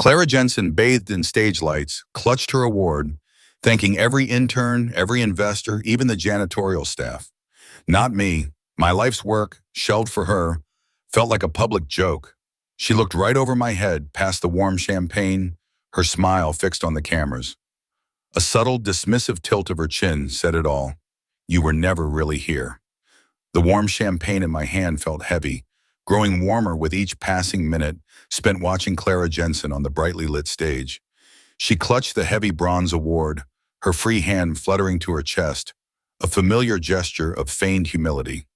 Clara Jensen, bathed in stage lights, clutched her award, thanking every intern, every investor, even the janitorial staff. Not me. My life's work, shelved for her, felt like a public joke. She looked right over my head, past the warm champagne, her smile fixed on the cameras. A subtle, dismissive tilt of her chin said it all. You were never really here. The warm champagne in my hand felt heavy, growing warmer with each passing minute spent watching Clara Jensen on the brightly lit stage. She clutched the heavy bronze award, her free hand fluttering to her chest, a familiar gesture of feigned humility.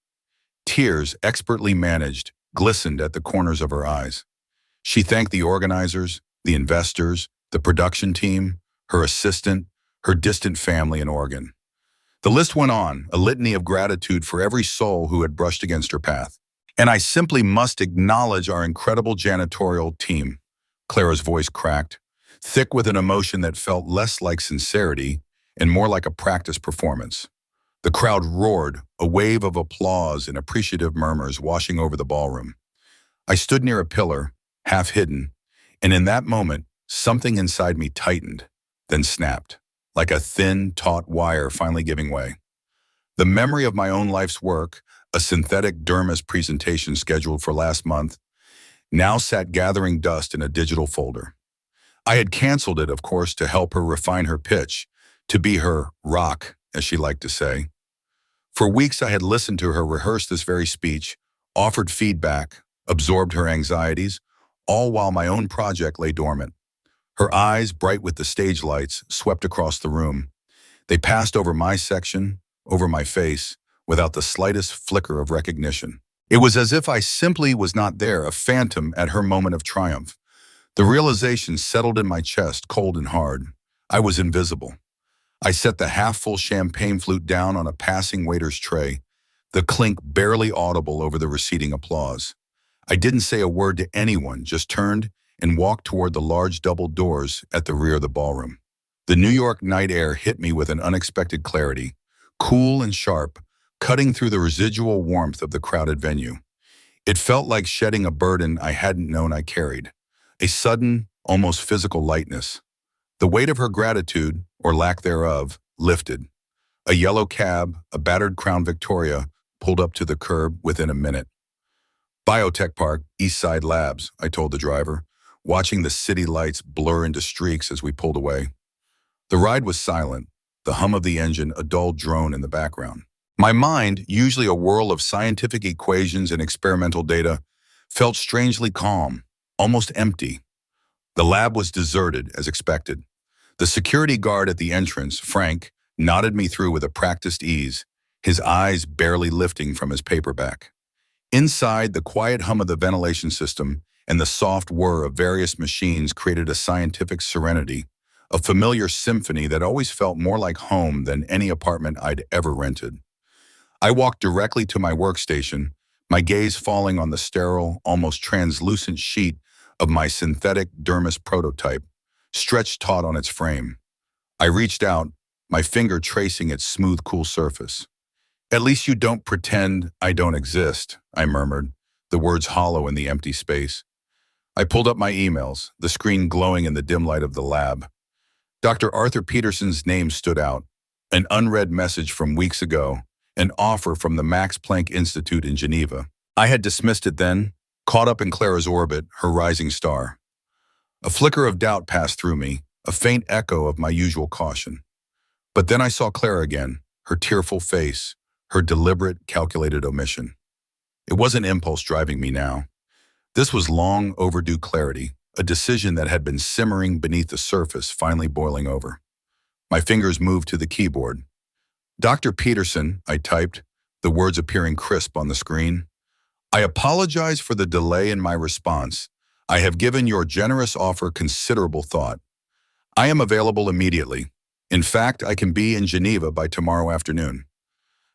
Tears, expertly managed, glistened at the corners of her eyes. She thanked the organizers, the investors, the production team, her assistant, her distant family in Oregon. The list went on, a litany of gratitude for every soul who had brushed against her path. And I simply must acknowledge our incredible janitorial team. Clara's voice cracked, thick with an emotion that felt less like sincerity and more like a practice performance. The crowd roared, a wave of applause and appreciative murmurs washing over the ballroom. I stood near a pillar, half hidden, and in that moment, something inside me tightened, then snapped, like a thin, taut wire finally giving way. The memory of my own life's work, a synthetic dermis presentation scheduled for last month, now sat gathering dust in a digital folder. I had canceled it, of course, to help her refine her pitch, to be her rock, as she liked to say. For weeks I had listened to her rehearse this very speech, offered feedback, absorbed her anxieties, all while my own project lay dormant. Her eyes, bright with the stage lights, swept across the room. They passed over my section, over my face, without the slightest flicker of recognition. It was as if I simply was not there, a phantom at her moment of triumph. The realization settled in my chest, cold and hard. I was invisible. I set the half-full champagne flute down on a passing waiter's tray, the clink barely audible over the receding applause. I didn't say a word to anyone, just turned and walked toward the large double doors at the rear of the ballroom. The New York night air hit me with an unexpected clarity, cool and sharp, cutting through the residual warmth of the crowded venue. It felt like shedding a burden I hadn't known I carried, a sudden, almost physical lightness. The weight of her gratitude, or lack thereof, lifted. A yellow cab, a battered Crown Victoria, pulled up to the curb within a minute. Biotech Park, East Side Labs, I told the driver, watching the city lights blur into streaks as we pulled away. The ride was silent, the hum of the engine a dull drone in the background. My mind, usually a whirl of scientific equations and experimental data, felt strangely calm, almost empty. The lab was deserted, as expected. The security guard at the entrance, Frank, nodded me through with a practiced ease, his eyes barely lifting from his paperback. Inside, the quiet hum of the ventilation system and the soft whir of various machines created a scientific serenity, a familiar symphony that always felt more like home than any apartment I'd ever rented. I walked directly to my workstation, my gaze falling on the sterile, almost translucent sheet of my synthetic dermis prototype, stretched taut on its frame. I reached out, my finger tracing its smooth, cool surface. "At least you don't pretend I don't exist," I murmured, the words hollow in the empty space. I pulled up my emails, the screen glowing in the dim light of the lab. Dr. Arthur Peterson's name stood out, an unread message from weeks ago, an offer from the Max Planck Institute in Geneva. I had dismissed it then, caught up in Clara's orbit, her rising star. A flicker of doubt passed through me, a faint echo of my usual caution. But then I saw Clara again, her tearful face, her deliberate, calculated omission. It wasn't impulse driving me now. This was long overdue clarity, a decision that had been simmering beneath the surface, finally boiling over. My fingers moved to the keyboard. "Dr. Peterson," I typed, the words appearing crisp on the screen. "I apologize for the delay in my response. I have given your generous offer considerable thought. I am available immediately. In fact, I can be in Geneva by tomorrow afternoon.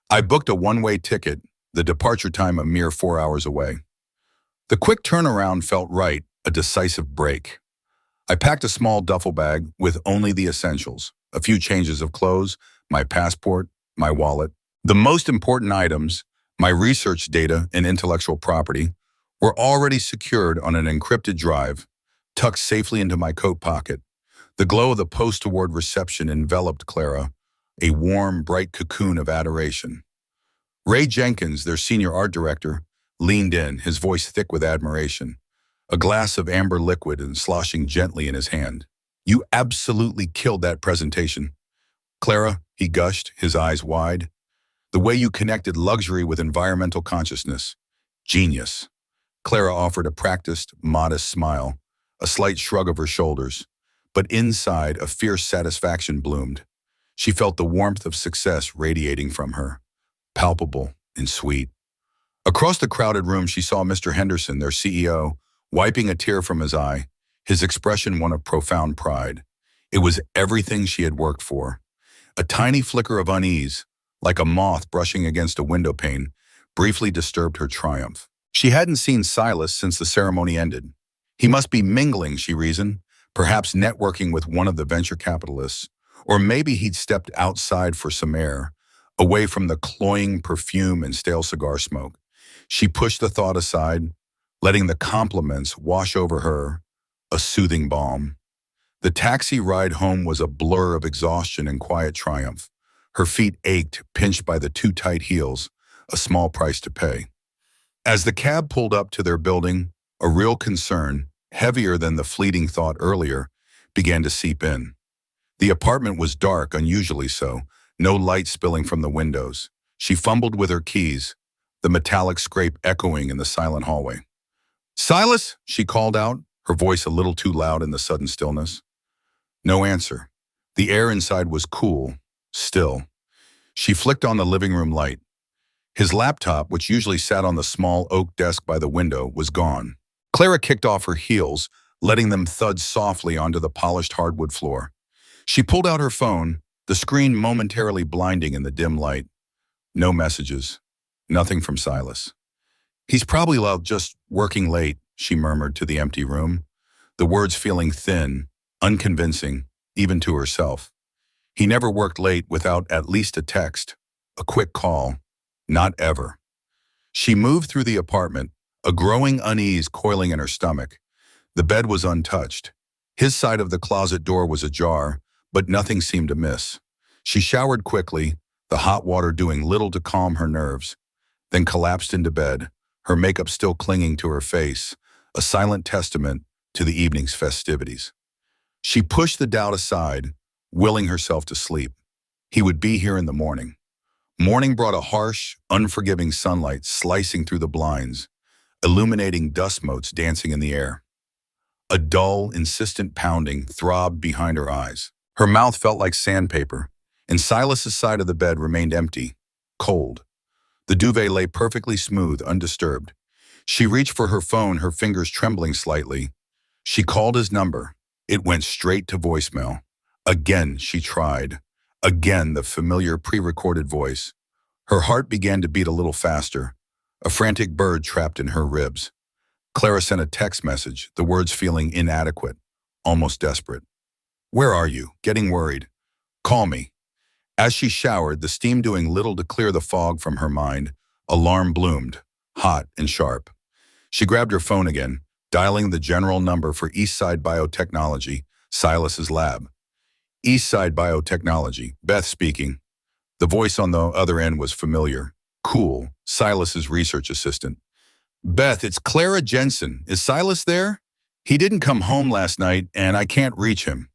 I booked a one-way ticket, the departure time a mere 4 hours away." The quick turnaround felt right, a decisive break. I packed a small duffel bag with only the essentials, a few changes of clothes, my passport, my wallet. The most important items, my research data and intellectual property, were already secured on an encrypted drive, tucked safely into my coat pocket. The glow of the post-award reception enveloped Clara, a warm, bright cocoon of adoration. Ray Jenkins, their senior art director, leaned in, his voice thick with admiration, a glass of amber liquid and sloshing gently in his hand. "You absolutely killed that presentation. Clara," he gushed, his eyes wide. "The way you connected luxury with environmental consciousness. Genius." Clara offered a practiced, modest smile, a slight shrug of her shoulders, but inside a fierce satisfaction bloomed. She felt the warmth of success radiating from her, palpable and sweet. Across the crowded room, she saw Mr. Henderson, their CEO, wiping a tear from his eye, his expression one of profound pride. It was everything she had worked for. A tiny flicker of unease, like a moth brushing against a window pane, briefly disturbed her triumph. She hadn't seen Silas since the ceremony ended. He must be mingling, she reasoned, perhaps networking with one of the venture capitalists, or maybe he'd stepped outside for some air, away from the cloying perfume and stale cigar smoke. She pushed the thought aside, letting the compliments wash over her, a soothing balm. The taxi ride home was a blur of exhaustion and quiet triumph. Her feet ached, pinched by the too tight heels, a small price to pay. As the cab pulled up to their building, a real concern, heavier than the fleeting thought earlier, began to seep in. The apartment was dark, unusually so, no light spilling from the windows. She fumbled with her keys, the metallic scrape echoing in the silent hallway. "Silas," she called out, her voice a little too loud in the sudden stillness. No answer. The air inside was cool, still. She flicked on the living room light. His laptop, which usually sat on the small oak desk by the window, was gone. Clara kicked off her heels, letting them thud softly onto the polished hardwood floor. She pulled out her phone, the screen momentarily blinding in the dim light. No messages. Nothing from Silas. "He's probably out just working late," she murmured to the empty room, the words feeling thin, unconvincing, even to herself. He never worked late without at least a text, a quick call. Not ever. She moved through the apartment, a growing unease coiling in her stomach. The bed was untouched. His side of the closet door was ajar, but nothing seemed amiss. She showered quickly, the hot water doing little to calm her nerves, then collapsed into bed, her makeup still clinging to her face, a silent testament to the evening's festivities. She pushed the doubt aside, willing herself to sleep. He would be here in the morning. Morning brought a harsh, unforgiving sunlight slicing through the blinds, illuminating dust motes dancing in the air. A dull, insistent pounding throbbed behind her eyes. Her mouth felt like sandpaper, and Silas's side of the bed remained empty, cold. The duvet lay perfectly smooth, undisturbed. She reached for her phone, her fingers trembling slightly. She called his number. It went straight to voicemail. Again, she tried. Again, the familiar pre-recorded voice. Her heart began to beat a little faster, a frantic bird trapped in her ribs. Clara sent a text message, the words feeling inadequate, almost desperate. "Where are you? Getting worried. Call me." As she showered, the steam doing little to clear the fog from her mind, alarm bloomed, hot and sharp. She grabbed her phone again, dialing the general number for Eastside Biotechnology, Silas's lab. Eastside Biotechnology, Beth speaking. The voice on the other end was familiar. Cool, Silas's research assistant. "Beth, it's Clara Jensen. Is Silas there? He didn't come home last night, and I can't reach him."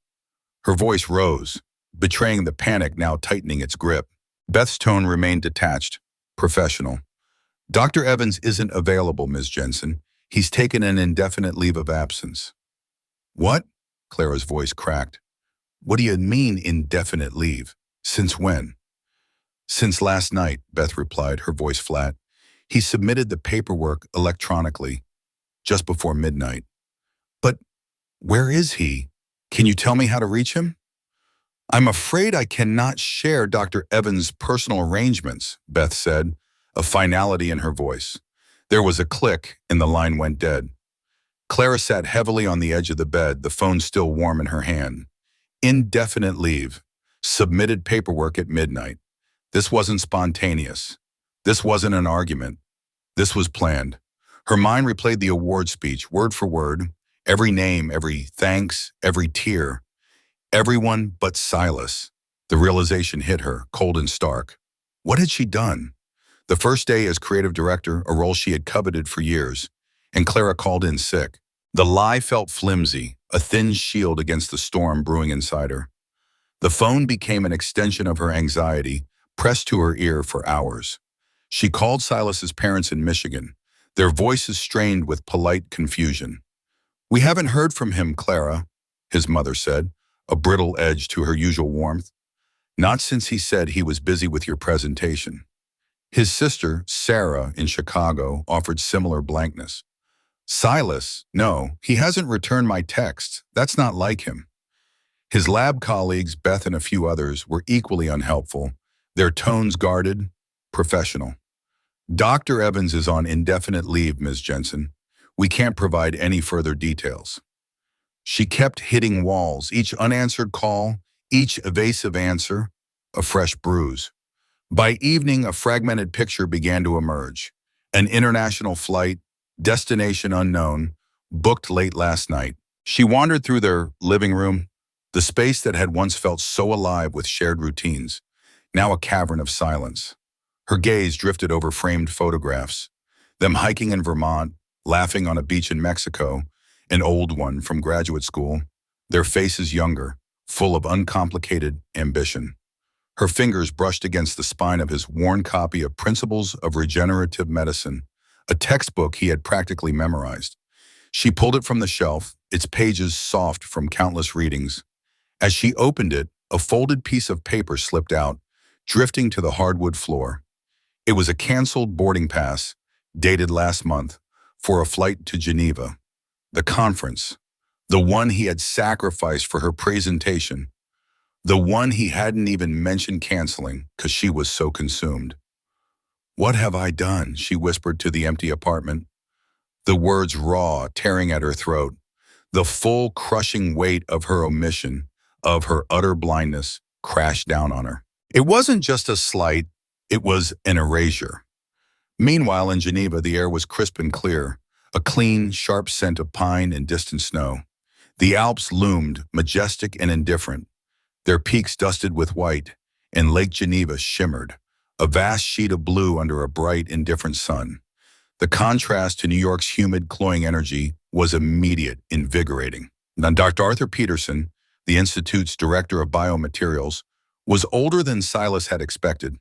Her voice rose, betraying the panic now tightening its grip. Beth's tone remained detached, professional. "Dr. Evans isn't available, Ms. Jensen. He's taken an indefinite leave of absence." "What?" Clara's voice cracked. "What do you mean, indefinite leave? Since when?" "Since last night," Beth replied, her voice flat. "He submitted the paperwork electronically, just before midnight." "But where is he? Can you tell me how to reach him?" "I'm afraid I cannot share Dr. Evans' personal arrangements," Beth said, a finality in her voice. There was a click, and the line went dead. Clara sat heavily on the edge of the bed, the phone still warm in her hand. Indefinite leave. Submitted paperwork at midnight. This wasn't spontaneous. This wasn't an argument. This was planned. Her mind replayed the award speech, word for word, Every name, every thanks, every tear. Everyone but Silas. The realization hit her, cold and stark. What had she done? The first day as creative director, a role she had coveted for years, and Clara called in sick. The lie felt flimsy, a thin shield against the storm brewing inside her. The phone became an extension of her anxiety, pressed to her ear for hours. She called Silas's parents in Michigan, their voices strained with polite confusion. "We haven't heard from him, Clara," his mother said, a brittle edge to her usual warmth. "Not since he said he was busy with your presentation." His sister, Sarah, in Chicago, offered similar blankness. "Silas, no, he hasn't returned my texts. That's not like him." His lab colleagues, Beth and a few others, were equally unhelpful, their tones guarded, professional. "Dr. Evans is on indefinite leave, Ms. Jensen. We can't provide any further details." She kept hitting walls, each unanswered call, each evasive answer, a fresh bruise. By evening, a fragmented picture began to emerge. An international flight, destination unknown, booked late last night. She wandered through their living room, the space that had once felt so alive with shared routines, now a cavern of silence. Her gaze drifted over framed photographs, them hiking in Vermont, laughing on a beach in Mexico, an old one from graduate school, their faces younger, full of uncomplicated ambition. Her fingers brushed against the spine of his worn copy of Principles of Regenerative Medicine, a textbook he had practically memorized. She pulled it from the shelf, its pages soft from countless readings. As she opened it, a folded piece of paper slipped out, drifting to the hardwood floor. It was a canceled boarding pass, dated last month, for a flight to Geneva. The conference, the one he had sacrificed for her presentation, the one he hadn't even mentioned canceling because she was so consumed. "What have I done?" she whispered to the empty apartment, the words raw, tearing at her throat. The full, crushing weight of her omission, of her utter blindness, crashed down on her. It wasn't just a slight, it was an erasure. Meanwhile, in Geneva, the air was crisp and clear, a clean, sharp scent of pine and distant snow. The Alps loomed, majestic and indifferent, their peaks dusted with white, and Lake Geneva shimmered, a vast sheet of blue under a bright, indifferent sun. The contrast to New York's humid, cloying energy was immediate, invigorating. Now, Dr. Arthur Peterson, the Institute's director of biomaterials, was older than Silas had expected,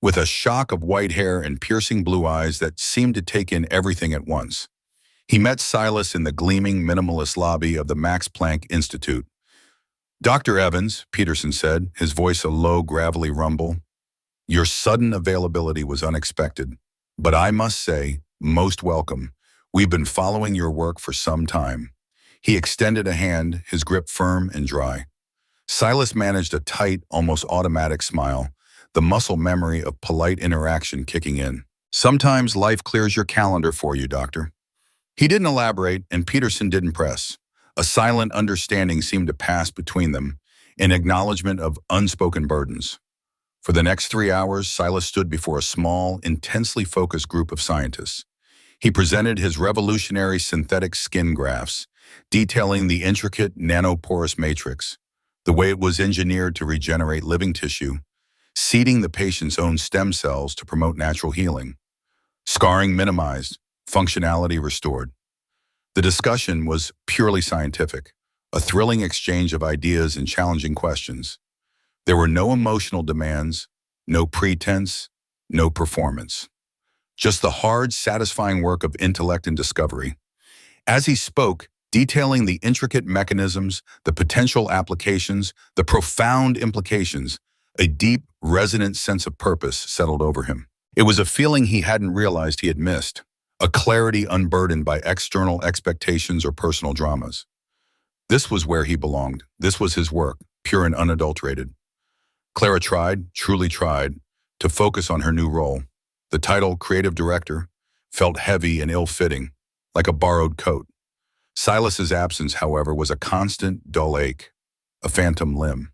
with a shock of white hair and piercing blue eyes that seemed to take in everything at once. He met Silas in the gleaming, minimalist lobby of the Max Planck Institute. "Dr. Evans," Peterson said, his voice a low, gravelly rumble, "your sudden availability was unexpected, but I must say, most welcome. We've been following your work for some time." He extended a hand, his grip firm and dry. Silas managed a tight, almost automatic smile, the muscle memory of polite interaction kicking in. "Sometimes life clears your calendar for you, Doctor." He didn't elaborate, and Peterson didn't press. A silent understanding seemed to pass between them, an acknowledgement of unspoken burdens. For the next 3 hours, Silas stood before a small, intensely focused group of scientists. He presented his revolutionary synthetic skin grafts, detailing the intricate nanoporous matrix, the way it was engineered to regenerate living tissue, seeding the patient's own stem cells to promote natural healing. Scarring minimized, functionality restored. The discussion was purely scientific, a thrilling exchange of ideas and challenging questions. There were no emotional demands, no pretense, no performance. Just the hard, satisfying work of intellect and discovery. As he spoke, detailing the intricate mechanisms, the potential applications, the profound implications, a deep, resonant sense of purpose settled over him. It was a feeling he hadn't realized he had missed. A clarity unburdened by external expectations or personal dramas. This was where he belonged. This was his work, pure and unadulterated. Clara tried, truly tried, to focus on her new role. The title, creative director, felt heavy and ill-fitting, like a borrowed coat. Silas's absence, however, was a constant, dull ache, a phantom limb.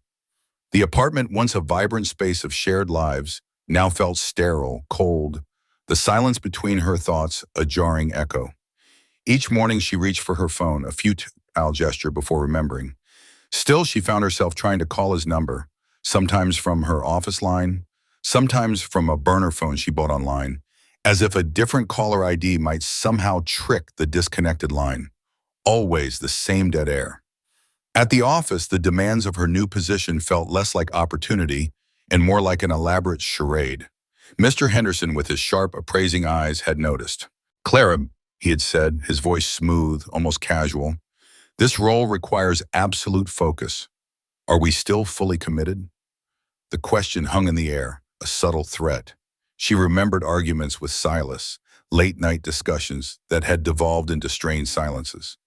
The apartment, once a vibrant space of shared lives, now felt sterile, cold, the silence between her thoughts a jarring echo. Each morning she reached for her phone, a futile gesture before remembering. Still, she found herself trying to call his number, sometimes from her office line, sometimes from a burner phone she bought online, as if a different caller ID might somehow trick the disconnected line. Always the same dead air. At the office, the demands of her new position felt less like opportunity and more like an elaborate charade. Mr. Henderson, with his sharp, appraising eyes, had noticed. "Clara," he had said, his voice smooth, almost casual, "this role requires absolute focus. Are we still fully committed?" The question hung in the air, a subtle threat. She remembered arguments with Silas, late-night discussions that had devolved into strained silences.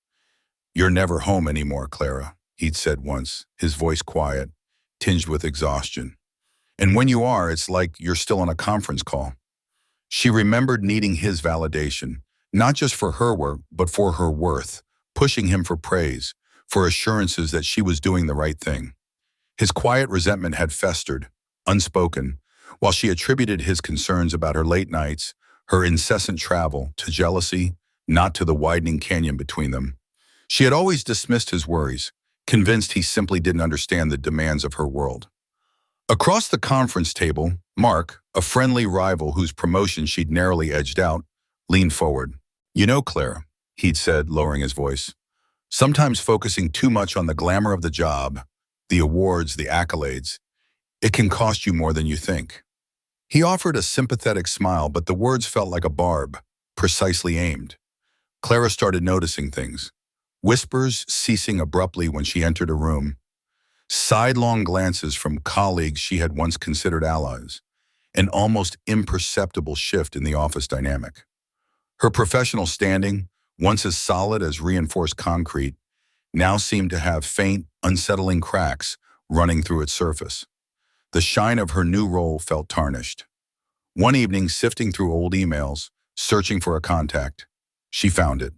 "You're never home anymore, Clara," he'd said once, his voice quiet, tinged with exhaustion. "And when you are, it's like you're still on a conference call." She remembered needing his validation, not just for her work, but for her worth, pushing him for praise, for assurances that she was doing the right thing. His quiet resentment had festered, unspoken, while she attributed his concerns about her late nights, her incessant travel, to jealousy, not to the widening canyon between them. She had always dismissed his worries, convinced he simply didn't understand the demands of her world. Across the conference table, Mark, a friendly rival whose promotion she'd narrowly edged out, leaned forward. "You know, Clara," he'd said, lowering his voice, "sometimes focusing too much on the glamour of the job, the awards, the accolades, it can cost you more than you think." He offered a sympathetic smile, but the words felt like a barb, precisely aimed. Clara started noticing things. Whispers ceasing abruptly when she entered a room, sidelong glances from colleagues she had once considered allies, an almost imperceptible shift in the office dynamic. Her professional standing, once as solid as reinforced concrete, now seemed to have faint, unsettling cracks running through its surface. The shine of her new role felt tarnished. One evening, sifting through old emails, searching for a contact, she found it.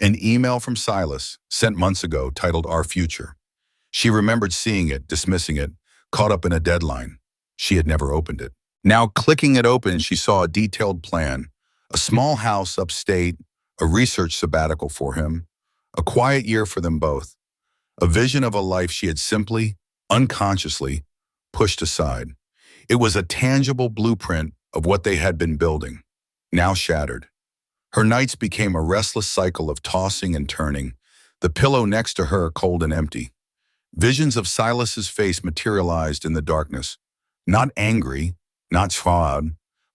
An email from Silas, sent months ago, titled "Our Future." She remembered seeing it, dismissing it, caught up in a deadline. She had never opened it. Now, clicking it open, she saw a detailed plan, a small house upstate, a research sabbatical for him, a quiet year for them both, a vision of a life she had simply, unconsciously, pushed aside. It was a tangible blueprint of what they had been building, now shattered. Her nights became a restless cycle of tossing and turning, the pillow next to her cold and empty. Visions of Silas's face materialized in the darkness, not angry, not suave,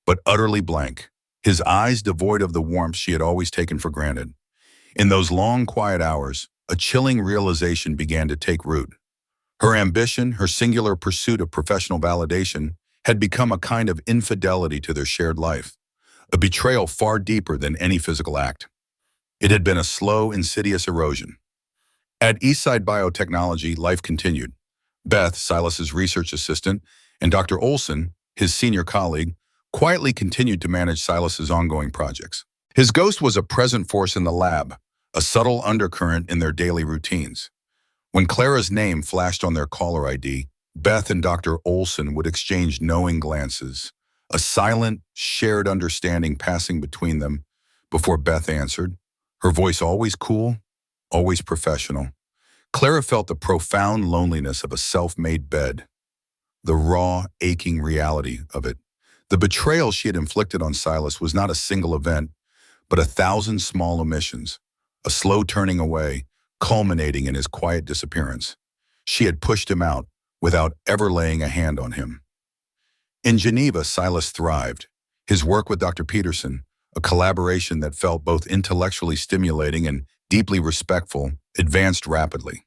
but utterly blank, his eyes devoid of the warmth she had always taken for granted. In those long, quiet hours, a chilling realization began to take root. Her ambition, her singular pursuit of professional validation, had become a kind of infidelity to their shared life, a betrayal far deeper than any physical act. It had been a slow, insidious erosion. At Eastside Biotechnology, life continued. Beth, Silas's research assistant, and Dr. Olson, his senior colleague, quietly continued to manage Silas's ongoing projects. His ghost was a present force in the lab, a subtle undercurrent in their daily routines. When Clara's name flashed on their caller ID, Beth and Dr. Olson would exchange knowing glances, a silent, shared understanding passing between them before Beth answered, her voice always cool, always professional. Clara felt the profound loneliness of a self-made bed, the raw, aching reality of it. The betrayal she had inflicted on Silas was not a single event, but 1,000 small omissions, a slow turning away, culminating in his quiet disappearance. She had pushed him out without ever laying a hand on him. In Geneva, Silas thrived. His work with Dr. Peterson, a collaboration that felt both intellectually stimulating and deeply respectful, advanced rapidly.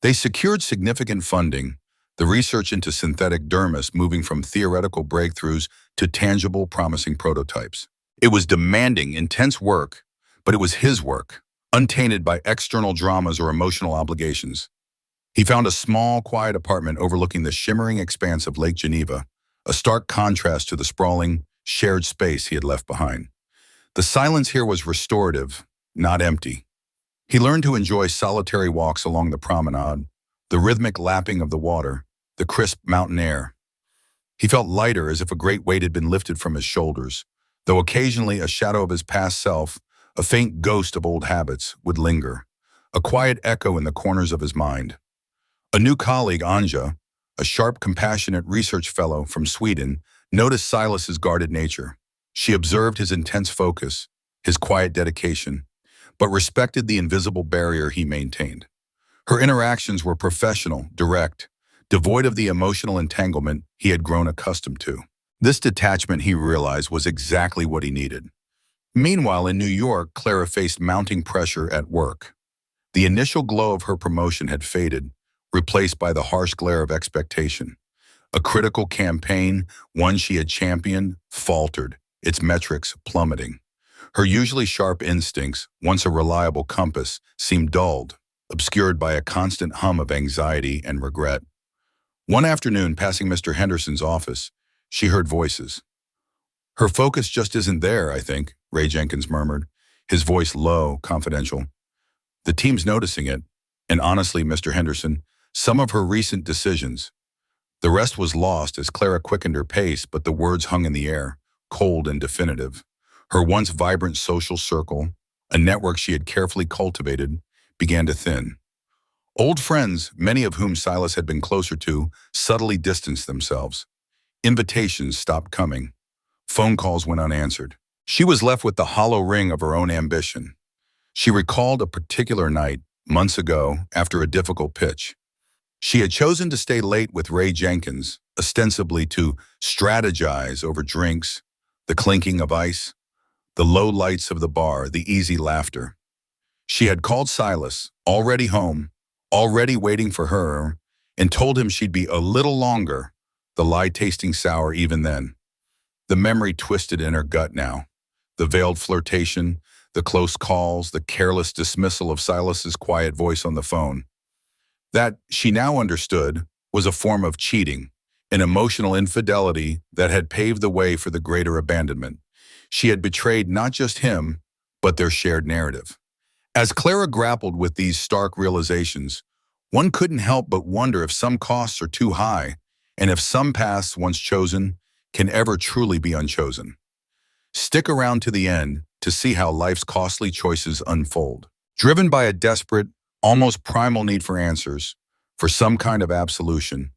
They secured significant funding, the research into synthetic dermis moving from theoretical breakthroughs to tangible, promising prototypes. It was demanding, intense work, but it was his work, untainted by external dramas or emotional obligations. He found a small, quiet apartment overlooking the shimmering expanse of Lake Geneva, a stark contrast to the sprawling, shared space he had left behind. The silence here was restorative, not empty. He learned to enjoy solitary walks along the promenade, the rhythmic lapping of the water, the crisp mountain air. He felt lighter, as if a great weight had been lifted from his shoulders, though occasionally a shadow of his past self, A faint ghost of old habits would linger, a quiet echo in the corners of his mind. A new colleague, Anja, a sharp, compassionate research fellow from Sweden, noticed Silas's guarded nature. She observed his intense focus, his quiet dedication, but respected the invisible barrier he maintained. Her interactions were professional, direct, devoid of the emotional entanglement he had grown accustomed to. This detachment, he realized, was exactly what he needed. Meanwhile, in New York, Clara faced mounting pressure at work. The initial glow of her promotion had faded, replaced by the harsh glare of expectation. A critical campaign, one she had championed, faltered, its metrics plummeting. Her usually sharp instincts, once a reliable compass, seemed dulled, obscured by a constant hum of anxiety and regret. One afternoon, passing Mr. Henderson's office, she heard voices. "Her focus just isn't there, I think," Ray Jenkins murmured, his voice low, confidential. "The team's noticing it, and honestly, Mr. Henderson, some of her recent decisions." The rest was lost as Clara quickened her pace, but the words hung in the air, cold and definitive. Her once vibrant social circle, a network she had carefully cultivated, began to thin. Old friends, many of whom Silas had been closer to, subtly distanced themselves. Invitations stopped coming. Phone calls went unanswered. She was left with the hollow ring of her own ambition. She recalled a particular night, months ago, after a difficult pitch. She had chosen to stay late with Ray Jenkins, ostensibly to strategize over drinks, the clinking of ice, the low lights of the bar, the easy laughter. She had called Silas, already home, already waiting for her, and told him she'd be a little longer, the lie tasting sour even then. The memory twisted in her gut now. The veiled flirtation, the close calls, the careless dismissal of Silas's quiet voice on the phone. That, she now understood, was a form of cheating, an emotional infidelity that had paved the way for the greater abandonment. She had betrayed not just him, but their shared narrative. As Clara grappled with these stark realizations, one couldn't help but wonder if some costs are too high, and if some paths once chosen can ever truly be unchosen. Stick around to the end to see how life's costly choices unfold. Driven by a desperate, almost primal need for answers, for some kind of absolution,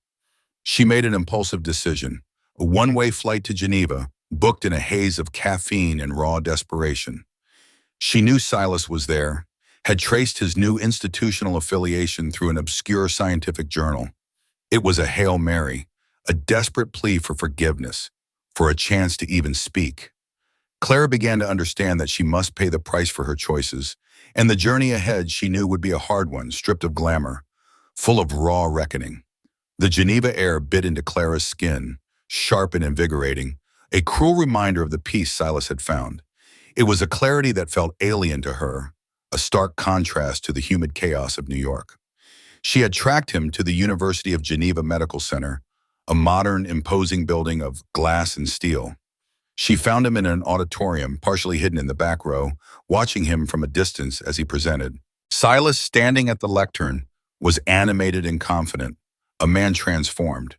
she made an impulsive decision, a one-way flight to Geneva, booked in a haze of caffeine and raw desperation. She knew Silas was there, had traced his new institutional affiliation through an obscure scientific journal. It was a Hail Mary, a desperate plea for forgiveness, for a chance to even speak. Clara began to understand that she must pay the price for her choices, and the journey ahead she knew would be a hard one, stripped of glamour, full of raw reckoning. The Geneva air bit into Clara's skin, sharp and invigorating, a cruel reminder of the peace Silas had found. It was a clarity that felt alien to her, a stark contrast to the humid chaos of New York. She had tracked him to the University of Geneva Medical Center, a modern, imposing building of glass and steel. She found him in an auditorium, partially hidden in the back row, watching him from a distance as he presented. Silas, standing at the lectern, was animated and confident, a man transformed.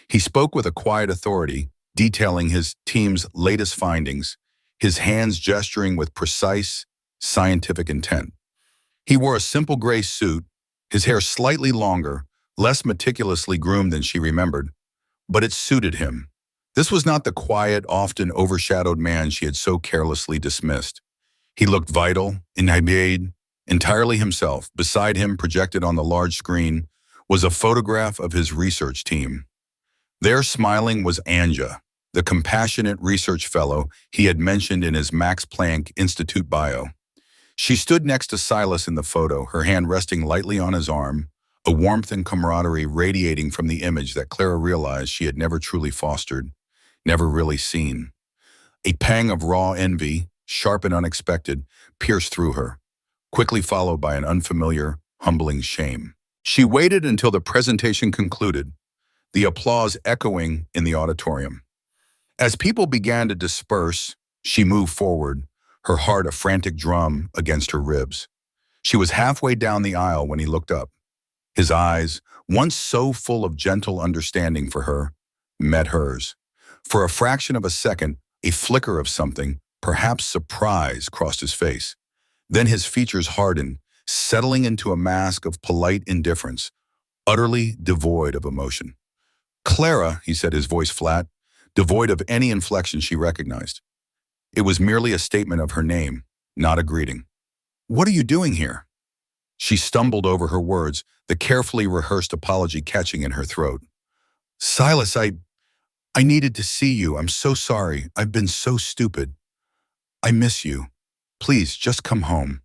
He spoke with a quiet authority, detailing his team's latest findings, his hands gesturing with precise, scientific intent. He wore a simple gray suit, his hair slightly longer, less meticulously groomed than she remembered, but it suited him. This was not the quiet, often overshadowed man she had so carelessly dismissed. He looked vital, inhibited, entirely himself. Beside him, projected on the large screen, was a photograph of his research team. There, smiling, was Anja, the compassionate research fellow he had mentioned in his Max Planck Institute bio. She stood next to Silas in the photo, her hand resting lightly on his arm, a warmth and camaraderie radiating from the image that Clara realized she had never truly fostered, never really seen. A pang of raw envy, sharp and unexpected, pierced through her, quickly followed by an unfamiliar, humbling shame. She waited until the presentation concluded, the applause echoing in the auditorium. As people began to disperse, she moved forward, her heart a frantic drum against her ribs. She was halfway down the aisle when he looked up. His eyes, once so full of gentle understanding for her, met hers. For a fraction of a second, a flicker of something, perhaps surprise, crossed his face. Then his features hardened, settling into a mask of polite indifference, utterly devoid of emotion. Clara, he said, his voice flat, devoid of any inflection she recognized. It was merely a statement of her name, not a greeting. What are you doing here? She stumbled over her words, the carefully rehearsed apology catching in her throat. Silas, I needed to see you. I'm so sorry. I've been so stupid. I miss you. Please, just come home.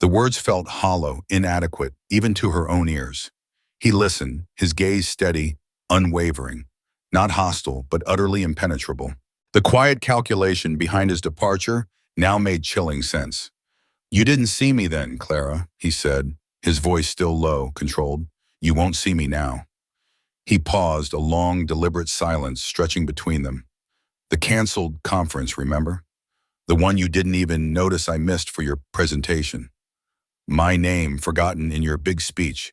The words felt hollow, inadequate, even to her own ears. He listened, his gaze steady, unwavering, not hostile, but utterly impenetrable. The quiet calculation behind his departure now made chilling sense. You didn't see me then, Clara, he said, his voice still low, controlled. You won't see me now. He paused, a long, deliberate silence stretching between them. The canceled conference, remember? The one you didn't even notice I missed for your presentation. My name forgotten in your big speech.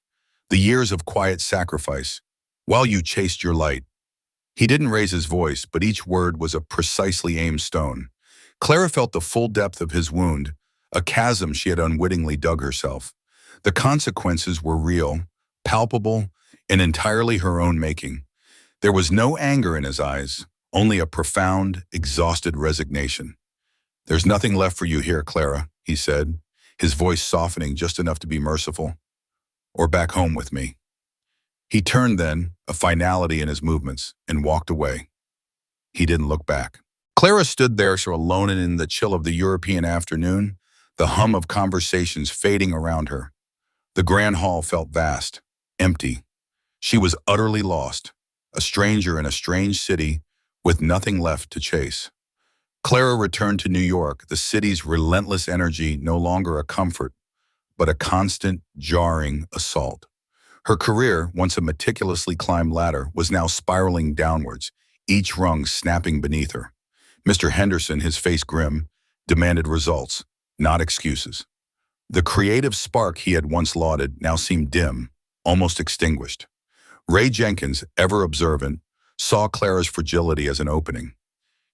The years of quiet sacrifice, while you chased your light. He didn't raise his voice, but each word was a precisely aimed stone. Clara felt the full depth of his wound, a chasm she had unwittingly dug herself. The consequences were real, palpable, and entirely her own making. There was no anger in his eyes, only a profound, exhausted resignation. There's nothing left for you here, Clara, he said, his voice softening just enough to be merciful. Or back home with me. He turned then, a finality in his movements, and walked away. He didn't look back. Clara stood there so alone and in the chill of the European afternoon, the hum of conversations fading around her. The grand hall felt vast, empty. She was utterly lost, a stranger in a strange city with nothing left to chase. Clara returned to New York, the city's relentless energy no longer a comfort, but a constant, jarring assault. Her career, once a meticulously climbed ladder, was now spiraling downwards, each rung snapping beneath her. Mr. Henderson, his face grim, demanded results, not excuses. The creative spark he had once lauded now seemed dim, almost extinguished. Ray Jenkins, ever observant, saw Clara's fragility as an opening.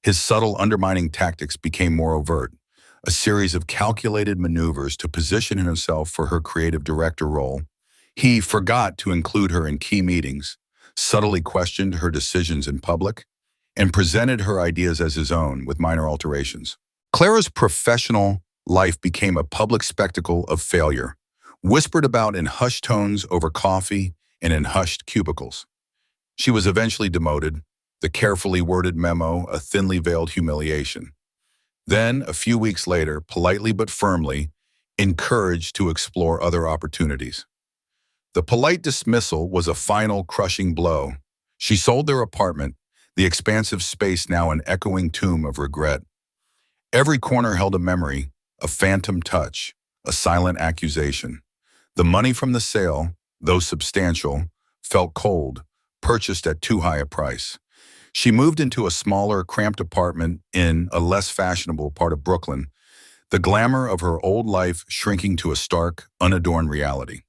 His subtle undermining tactics became more overt, a series of calculated maneuvers to position himself for her creative director role. He forgot to include her in key meetings, subtly questioned her decisions in public, and presented her ideas as his own with minor alterations. Clara's professional life became a public spectacle of failure, whispered about in hushed tones over coffee and in hushed cubicles. She was eventually demoted, the carefully worded memo a thinly veiled humiliation. Then, a few weeks later, politely but firmly, encouraged to explore other opportunities. The polite dismissal was a final crushing blow. She sold their apartment, the expansive space now an echoing tomb of regret. Every corner held a memory, a phantom touch, a silent accusation. The money from the sale, though substantial, felt cold, purchased at too high a price. She moved into a smaller, cramped apartment in a less fashionable part of Brooklyn, the glamour of her old life shrinking to a stark, unadorned reality.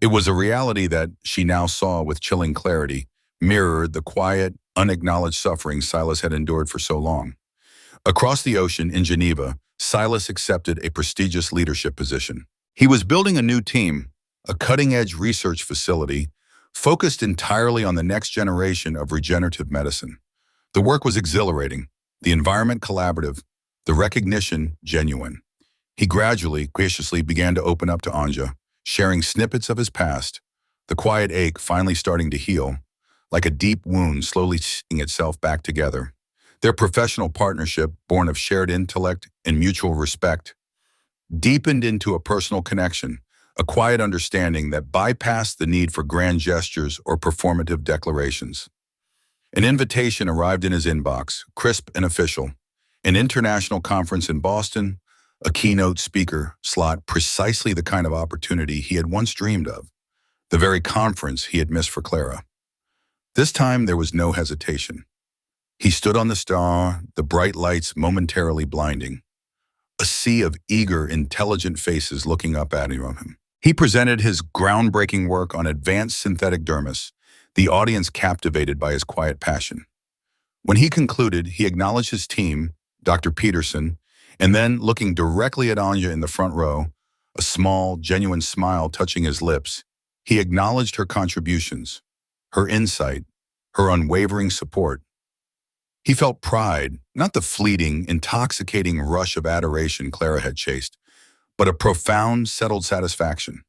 It was a reality that, she now saw with chilling clarity, mirrored the quiet, unacknowledged suffering Silas had endured for so long. Across the ocean in Geneva, Silas accepted a prestigious leadership position. He was building a new team, a cutting-edge research facility, focused entirely on the next generation of regenerative medicine. The work was exhilarating, the environment collaborative, the recognition genuine. He gradually, graciously began to open up to Anja, sharing snippets of his past, the quiet ache finally starting to heal, like a deep wound slowly stitching itself back together. Their professional partnership, born of shared intellect and mutual respect, deepened into a personal connection, a quiet understanding that bypassed the need for grand gestures or performative declarations. An invitation arrived in his inbox, crisp and official. An international conference in Boston, a keynote speaker slot, precisely the kind of opportunity he had once dreamed of, the very conference he had missed for Clara. This time there was no hesitation. He stood on the star, the bright lights momentarily blinding, a sea of eager, intelligent faces looking up at him. He presented his groundbreaking work on advanced synthetic dermis, the audience captivated by his quiet passion. When he concluded, he acknowledged his team, Dr. Peterson, And then, looking directly at Anya in the front row, a small, genuine smile touching his lips, he acknowledged her contributions, her insight, her unwavering support. He felt pride, not the fleeting, intoxicating rush of adoration Clara had chased, but a profound, settled satisfaction.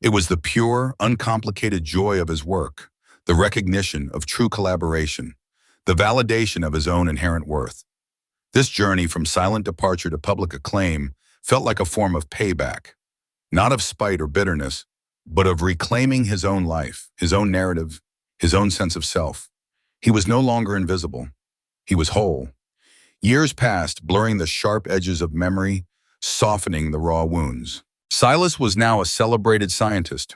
It was the pure, uncomplicated joy of his work, the recognition of true collaboration, the validation of his own inherent worth. This journey from silent departure to public acclaim felt like a form of payback, not of spite or bitterness, but of reclaiming his own life, his own narrative, his own sense of self. He was no longer invisible. He was whole. Years passed, blurring the sharp edges of memory, softening the raw wounds. Silas was now a celebrated scientist,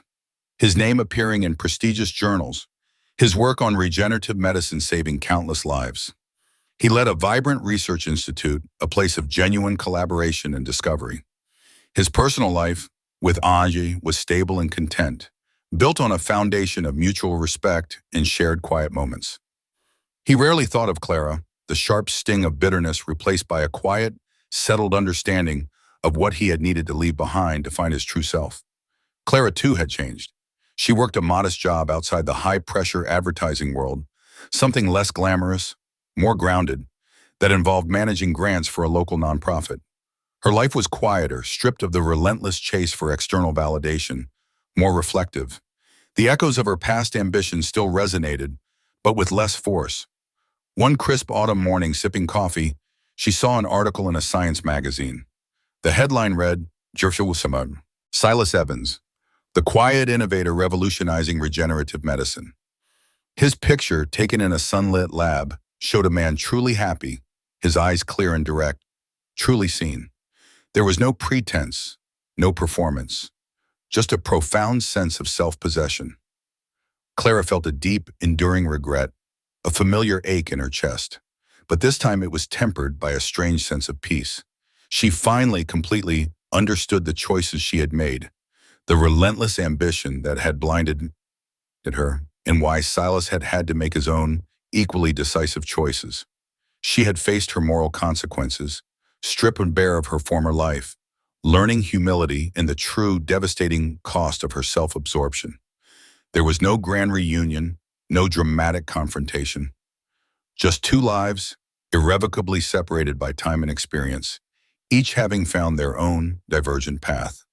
his name appearing in prestigious journals, his work on regenerative medicine saving countless lives. He led a vibrant research institute, a place of genuine collaboration and discovery. His personal life, with Anji, was stable and content, built on a foundation of mutual respect and shared quiet moments. He rarely thought of Clara, the sharp sting of bitterness replaced by a quiet, settled understanding of what he had needed to leave behind to find his true self. Clara, too, had changed. She worked a modest job outside the high-pressure advertising world, something less glamorous, more grounded, that involved managing grants for a local nonprofit. Her life was quieter, stripped of the relentless chase for external validation, more reflective. The echoes of her past ambitions still resonated, but with less force. One crisp autumn morning, sipping coffee, she saw an article in a science magazine. The headline read, Silas Evans, the quiet innovator revolutionizing regenerative medicine. His picture, taken in a sunlit lab, showed a man truly happy, his eyes clear and direct, truly seen. There was no pretense, no performance, just a profound sense of self-possession. Clara felt a deep, enduring regret, a familiar ache in her chest, but this time it was tempered by a strange sense of peace. She finally completely understood the choices she had made, the relentless ambition that had blinded her, and why Silas had had to make his own, equally decisive choices. She had faced her moral consequences, stripped bare of her former life, learning humility and the true, devastating cost of her self-absorption. There was no grand reunion, no dramatic confrontation. Just two lives, irrevocably separated by time and experience, each having found their own divergent path.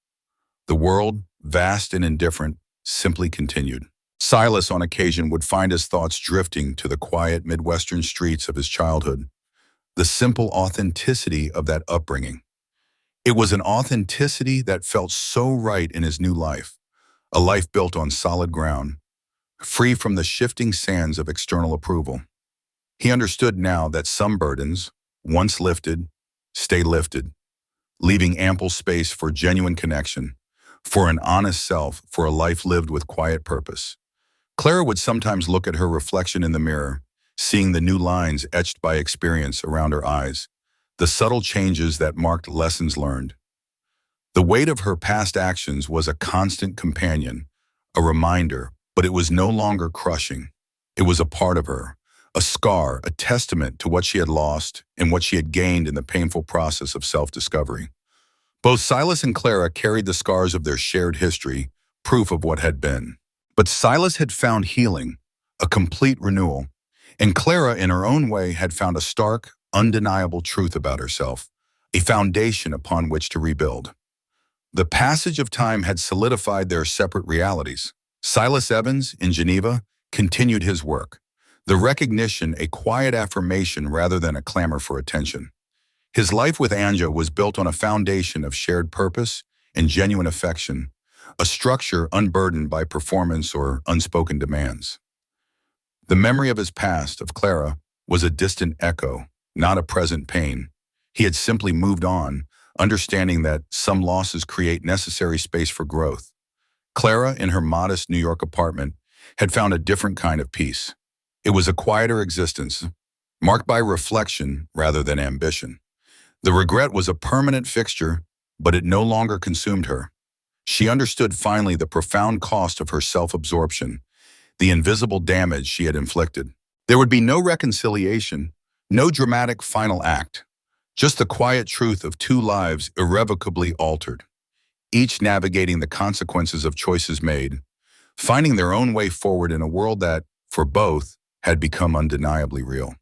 The world, vast and indifferent, simply continued. Silas, on occasion, would find his thoughts drifting to the quiet Midwestern streets of his childhood, the simple authenticity of that upbringing. It was an authenticity that felt so right in his new life, a life built on solid ground, free from the shifting sands of external approval. He understood now that some burdens, once lifted, stay lifted, leaving ample space for genuine connection, for an honest self, for a life lived with quiet purpose. Clara would sometimes look at her reflection in the mirror, seeing the new lines etched by experience around her eyes, the subtle changes that marked lessons learned. The weight of her past actions was a constant companion, a reminder, but it was no longer crushing. It was a part of her, a scar, a testament to what she had lost and what she had gained in the painful process of self-discovery. Both Silas and Clara carried the scars of their shared history, proof of what had been. But Silas had found healing, a complete renewal, and Clara, in her own way, had found a stark, undeniable truth about herself, a foundation upon which to rebuild. The passage of time had solidified their separate realities. Silas Evans, in Geneva, continued his work, the recognition a quiet affirmation rather than a clamor for attention. His life with Anja was built on a foundation of shared purpose and genuine affection, a structure unburdened by performance or unspoken demands. The memory of his past, of Clara, was a distant echo, not a present pain. He had simply moved on, understanding that some losses create necessary space for growth. Clara, in her modest New York apartment, had found a different kind of peace. It was a quieter existence, marked by reflection rather than ambition. The regret was a permanent fixture, but it no longer consumed her. She understood finally the profound cost of her self-absorption, the invisible damage she had inflicted. There would be no reconciliation, no dramatic final act, Just the quiet truth of two lives irrevocably altered, each navigating the consequences of choices made, finding their own way forward in a world that, for both, had become undeniably real.